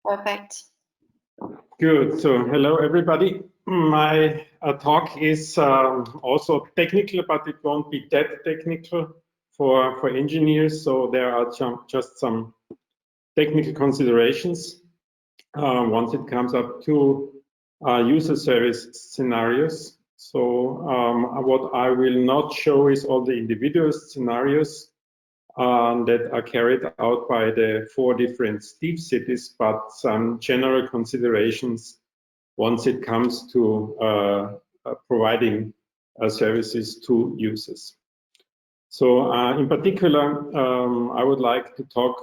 Perfect. Good. So hello, everybody. My talk is also technical, but it won't be that technical for engineers. So there are just some technical considerations once it comes up to user service scenarios. So what I will not show is all the individual scenarios that are carried out by the 4 different Steve cities, but some general considerations once it comes to providing services to users. So in particular, I would like to talk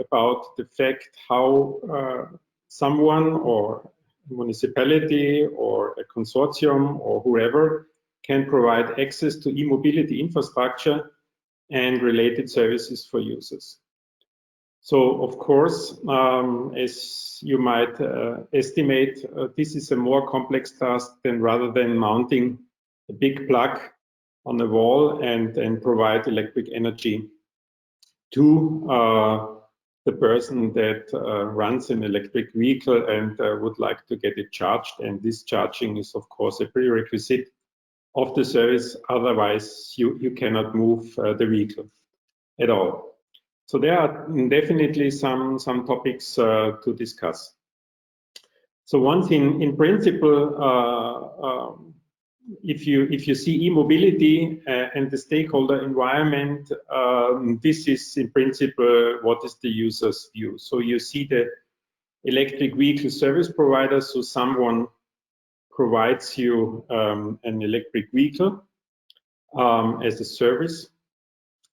about the fact how someone or municipality or a consortium or whoever can provide access to e-mobility infrastructure and related services for users. So, of course, as you might estimate, this is a more complex task than rather than mounting a big plug on the wall and provide electric energy to the person that runs an electric vehicle and would like to get it charged. And this charging is, of course, a prerequisite of the service. Otherwise, you cannot move the vehicle at all. So there are definitely some topics to discuss. So one thing, in principle, if you see e-mobility and the stakeholder environment, this is in principle what is the user's view. So you see the electric vehicle service provider, so someone provides you an electric vehicle as a service.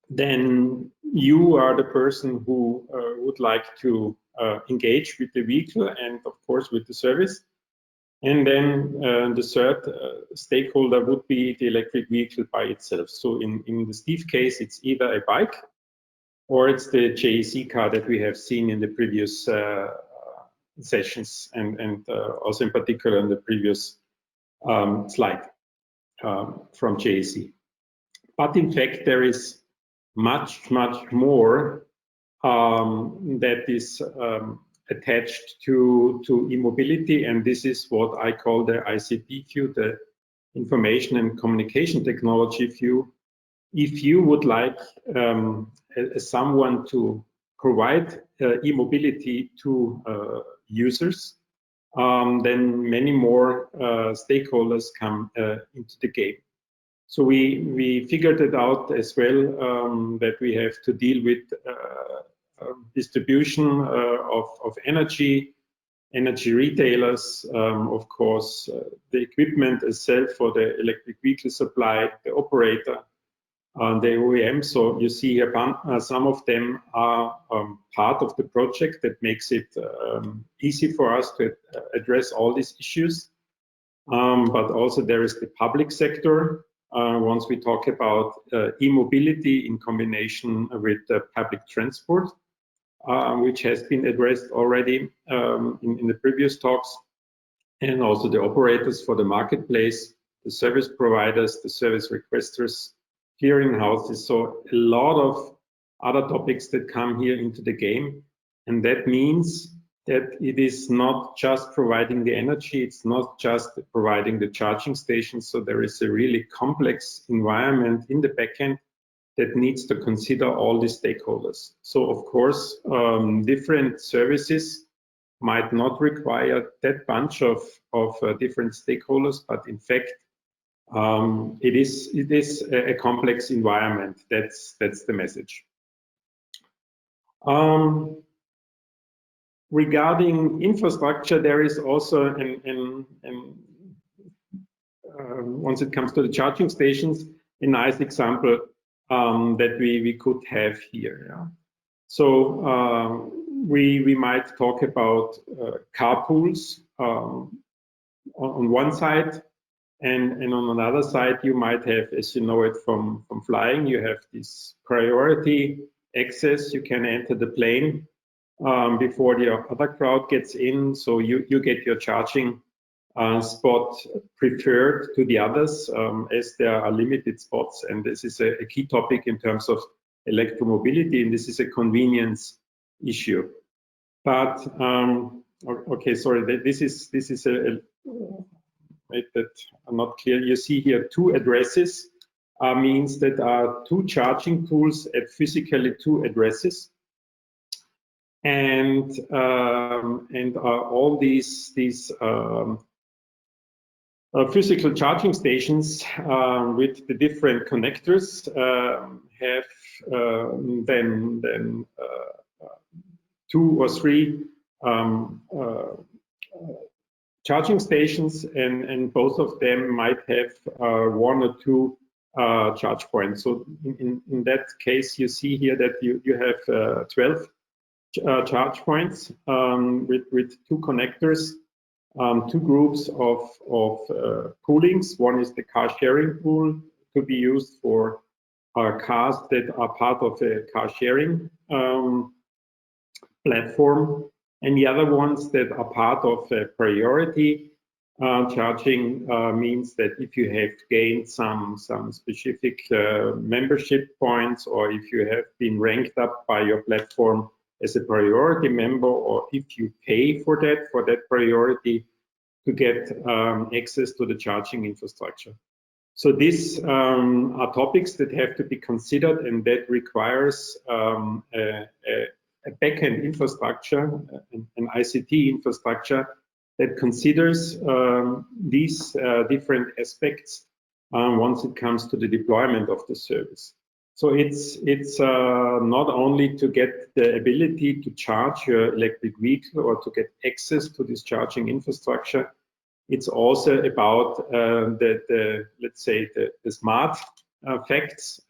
Then you are the person who would like to engage with the vehicle and, of course, with the service. And then the third stakeholder would be the electric vehicle by itself. So in the Steve case, it's either a bike or it's the JEC car that we have seen in the previous sessions and also in particular in the previous slide from JEC. But in fact, there is much more that is attached to e-mobility, and this is what I call the ICT view, the information and communication technology view. If you would like someone to provide e-mobility to users, then many more stakeholders come into the game. So we figured it out as well that we have to deal with distribution of energy retailers, of course, the equipment itself for the electric vehicle supply, the operator, the OEM. So you see here some of them are part of the project that makes it easy for us to address all these issues. But also there is the public sector. Once we talk about e-mobility in combination with public transport, which has been addressed already in the previous talks, and also the operators for the marketplace, the service providers, the service requesters, clearing houses. So a lot of other topics that come here into the game. And that means that it is not just providing the energy, it's not just providing the charging stations. So there is a really complex environment in the backend that needs to consider all the stakeholders. So of course, different services might not require that bunch of different stakeholders, but in fact, it is a complex environment. That's the message. Regarding infrastructure, there is also, once it comes to the charging stations, a nice example that we could have here. Yeah? So we might talk about carpools on one side, and on another side, you might have, as you know it from flying, you have this priority access. You can enter the plane before the other crowd gets in, so you get your charging spot preferred to the others, as there are limited spots, and this is a key topic in terms of electromobility, and this is a convenience issue. But okay, sorry, this is a wait, that are not clear. You see here 2 addresses means that are 2 charging pools at physically 2 addresses, and all these physical charging stations with the different connectors have then 2 or 3 charging stations, and both of them might have 1 or 2 charge points. So in that case, you see here that you have 12 charge points with 2 connectors, 2 groups of poolings. One is the car sharing pool to be used for cars that are part of a car sharing platform, and the other ones that are part of a priority charging means that if you have gained some specific membership points, or if you have been ranked up by your platform as a priority member, or if you pay for that priority to get access to the charging infrastructure. So these are topics that have to be considered, and that requires a backend infrastructure, an ICT infrastructure that considers these different aspects once it comes to the deployment of the service. So it's not only to get the ability to charge your electric vehicle or to get access to this charging infrastructure. It's also about let's say the smart facts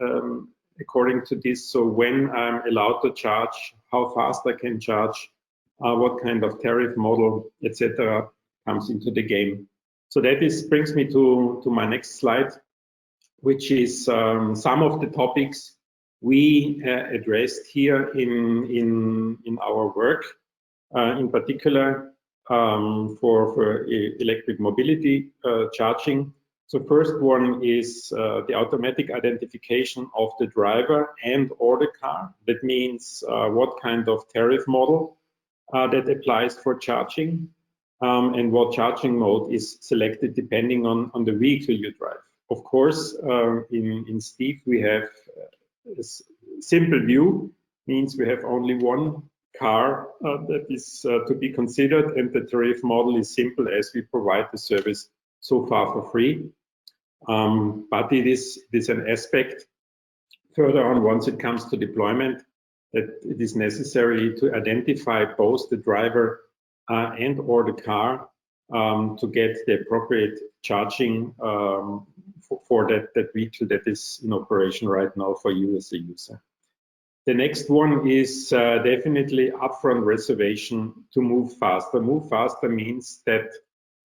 according to this. So when I'm allowed to charge, how fast I can charge, what kind of tariff model, etc., comes into the game. So that brings me to my next slide, which is some of the topics we addressed here in our work, in particular for electric mobility charging. So first one is the automatic identification of the driver and or the car. That means what kind of tariff model that applies for charging, and what charging mode is selected depending on the vehicle you drive. Of course, in Steve, we have a simple view, means we have only one car that is to be considered, and the tariff model is simple as we provide the service so far for free. But it is an aspect further on, once it comes to deployment, that it is necessary to identify both the driver and or the car to get the appropriate charging for that vehicle that is in operation right now for you as a user. The next one is definitely upfront reservation to move faster. Move faster means that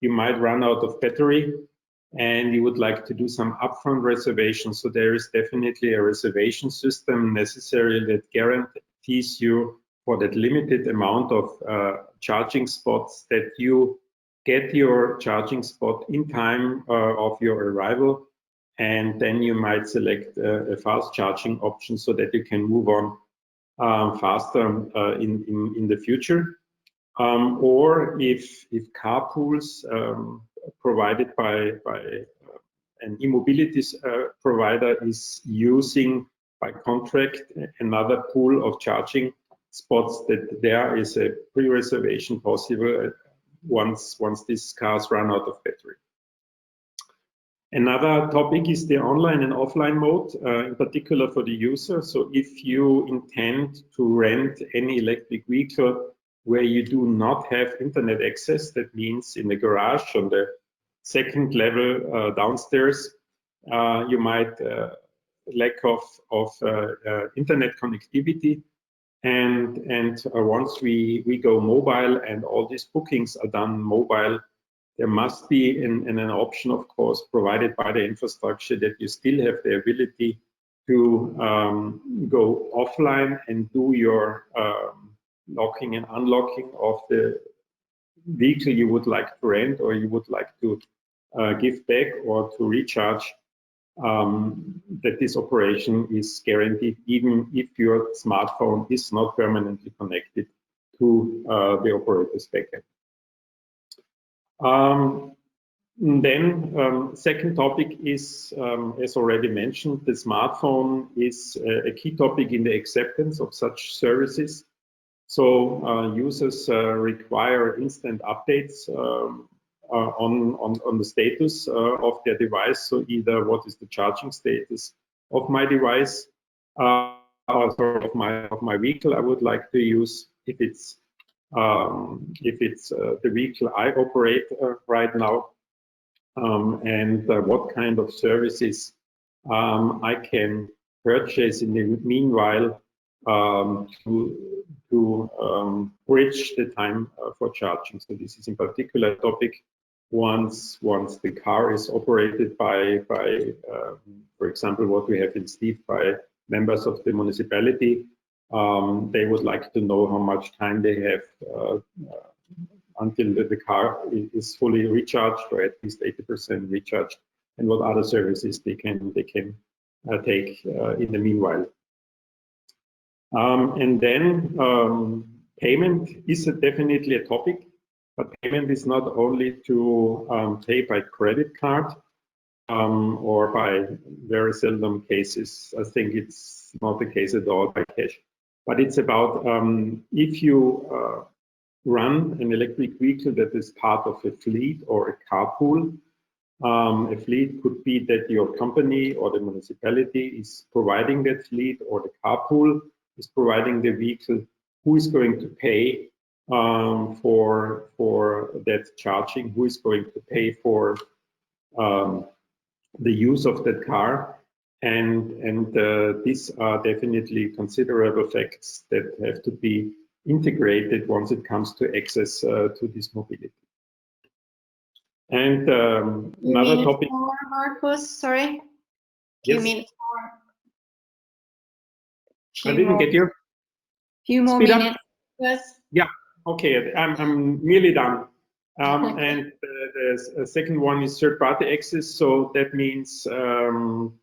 you might run out of battery and you would like to do some upfront reservation. So there is definitely a reservation system necessary that guarantees you for that limited amount of charging spots that you get your charging spot in time of your arrival, and then you might select a fast charging option so that you can move on faster in the future. Or if car pools provided by an e-mobility provider is using by contract another pool of charging spots, that there is a pre-reservation possible once these cars run out of battery. Another topic is the online and offline mode, in particular for the user. So if you intend to rent any electric vehicle where you do not have internet access, that means in the garage on the second level downstairs, you might lack of internet connectivity. And once we go mobile and all these bookings are done mobile, there must be an option, of course, provided by the infrastructure that you still have the ability to go offline and do your locking and unlocking of the vehicle you would like to rent or you would like to give back or to recharge, that this operation is guaranteed even if your smartphone is not permanently connected to the operator's backend. Then second topic is, as already mentioned, the smartphone is a key topic in the acceptance of such services. So users require instant updates on the status of their device. So either what is the charging status of my device, or sorry, of my vehicle I would like to use, if it's the vehicle I operate right now, and what kind of services I can purchase in the meanwhile to bridge the time for charging. So this is in particular a topic once the car is operated by for example, what we have in Steve, by members of the municipality. They would like to know how much time they have until the car is fully recharged, or at least 80% recharged, and what other services they can take in the meanwhile. And then payment is definitely a topic, but payment is not only to pay by credit card or by very seldom cases. I think it's not the case at all by cash, but it's about if you run an electric vehicle that is part of a fleet or a carpool. A fleet could be that your company or the municipality is providing that fleet, or the carpool is providing the vehicle. Who is going to pay for that charging? Who is going to pay for the use of that car? And these are definitely considerable facts that have to be integrated once it comes to access to this mobility. And another topic. More, Markus, sorry. Yes. You mean I didn't get you. Few more Speed minutes. up. Yes. Yeah. Okay. I'm nearly done. And the second one is third-party access. So that means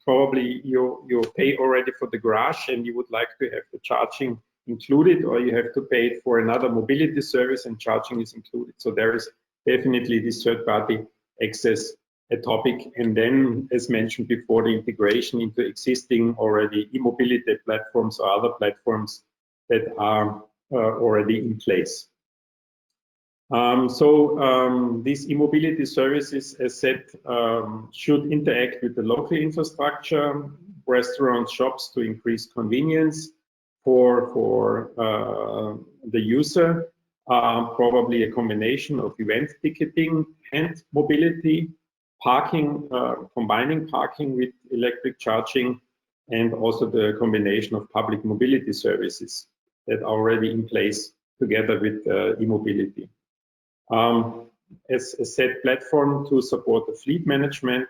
probably you pay already for the garage, and you would like to have the charging included, or you have to pay for another mobility service and charging is included. So there is definitely this third-party access a topic. And then, as mentioned before, the integration into existing already e-mobility platforms or other platforms that are already in place. These e-mobility services, as said, should interact with the local infrastructure, restaurants, shops, to increase convenience for the user. Probably a combination of event ticketing and mobility, parking, combining parking with electric charging, and also the combination of public mobility services that are already in place together with e-mobility. As a set platform to support the fleet management,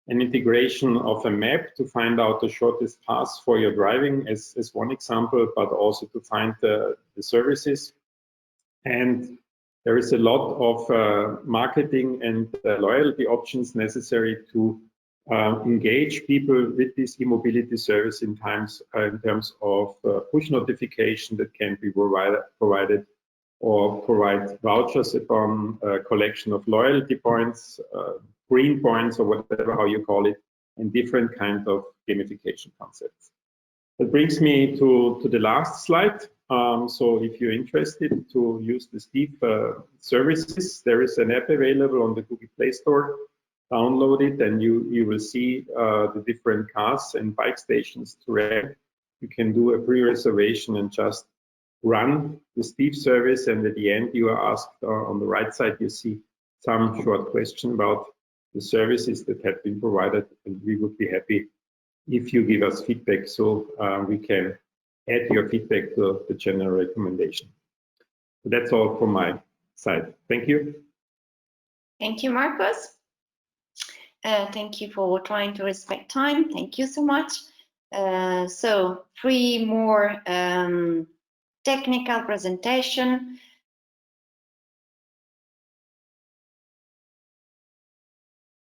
an integration of a map to find out the shortest path for your driving as one example, but also to find the services. And there is a lot of marketing and loyalty options necessary to engage people with this e-mobility service in terms of push notification that can be provided, or provide vouchers upon collection of loyalty points, green points, or whatever how you call it, and different kinds of gamification concepts. That brings me to the last slide. So if you're interested to use the Steve services, there is an app available on the Google Play Store. Download it and you will see the different cars and bike stations to rent. You can do a pre-reservation and just run the Steve service, and at the end you are asked on the right side, you see some short question about the services that have been provided, and we would be happy if you give us feedback, so we can add your feedback to the general recommendation. So that's all from my side. Thank you. Thank you, Markus. Thank you for trying to respect time. Thank you so much. So 3 more technical presentation.